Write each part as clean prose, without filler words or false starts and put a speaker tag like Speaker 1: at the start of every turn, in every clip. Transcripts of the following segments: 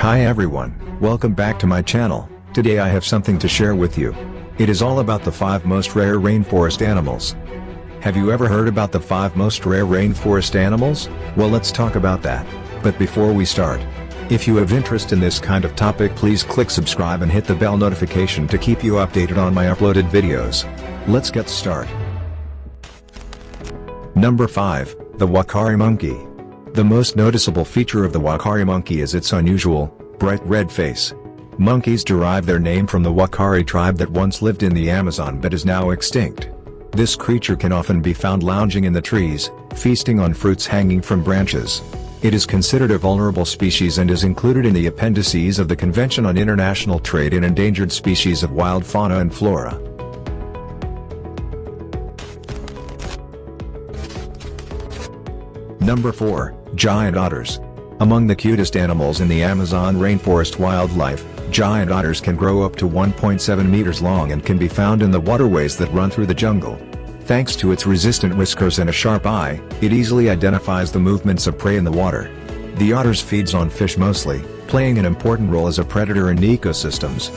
Speaker 1: Hi everyone, welcome back to my channel. Today I have something to share with you. It is all about the 5 most rare rainforest animals. Have you ever heard about the 5 most rare rainforest animals? Well, let's talk about that. But before we start, if you have interest in this kind of topic, please click subscribe and hit the bell notification to keep you updated on my uploaded videos. Let's get started. Number 5, the Wakari monkey. The most noticeable feature of the Wakari monkey is its unusual, bright red face. Monkeys derive their name from the Wakari tribe that once lived in the Amazon but is now extinct. This creature can often be found lounging in the trees, feasting on fruits hanging from branches. It is considered a vulnerable species and is included in the appendices of the Convention on International Trade in Endangered Species of Wild Fauna and Flora. Number 4, giant otters. Among the cutest animals in the Amazon rainforest wildlife, giant otters can grow up to 1.7 meters long and can be found in the waterways that run through the jungle. Thanks to its resistant whiskers and a sharp eye, it easily identifies the movements of prey in the water. The otters feeds on fish mostly, playing an important role as a predator in ecosystems.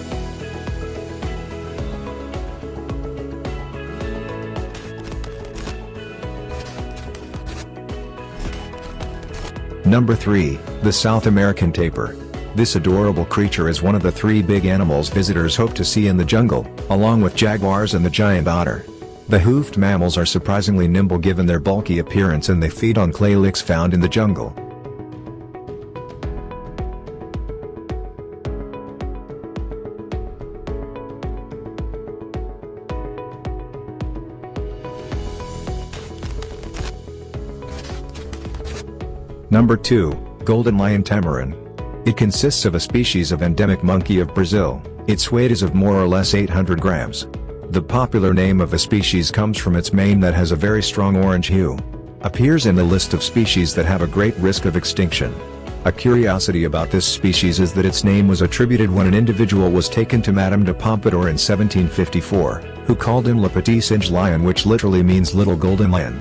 Speaker 1: Number 3, the South American tapir. This adorable creature is one of the 3 big animals visitors hope to see in the jungle, along with jaguars and the giant otter. The hoofed mammals are surprisingly nimble given their bulky appearance, and they feed on clay licks found in the jungle. Number 2, golden lion tamarin. It consists of a species of endemic monkey of Brazil. Its weight is of more or less 800 grams. The popular name of the species comes from its mane that has a very strong orange hue. Appears in the list of species that have a great risk of extinction. A curiosity about this species is that its name was attributed when an individual was taken to Madame de Pompadour in 1754, who called him Le Petit Singe Lion, which literally means little golden lion.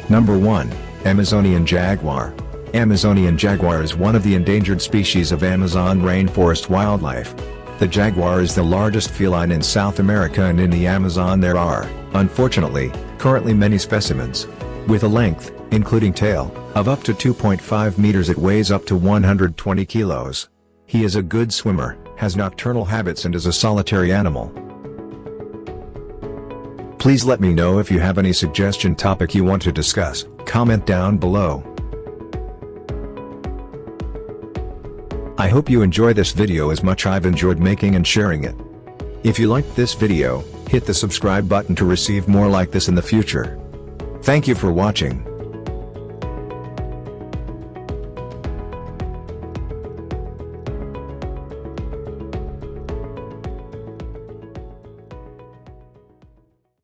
Speaker 1: Number 1, Amazonian jaguar. Amazonian jaguar is one of the endangered species of Amazon rainforest wildlife. The jaguar is the largest feline in South America, and in the Amazon there are, unfortunately, currently many specimens. With a length, including tail, of up to 2.5 meters, it weighs up to 120 kilos. He is a good swimmer, has nocturnal habits, and is a solitary animal. Please let me know if you have any suggestion topic you want to discuss. Comment down below. I hope you enjoy this video as much I've enjoyed making and sharing it. If you liked this video, hit the subscribe button to receive more like this in the future. Thank you for watching.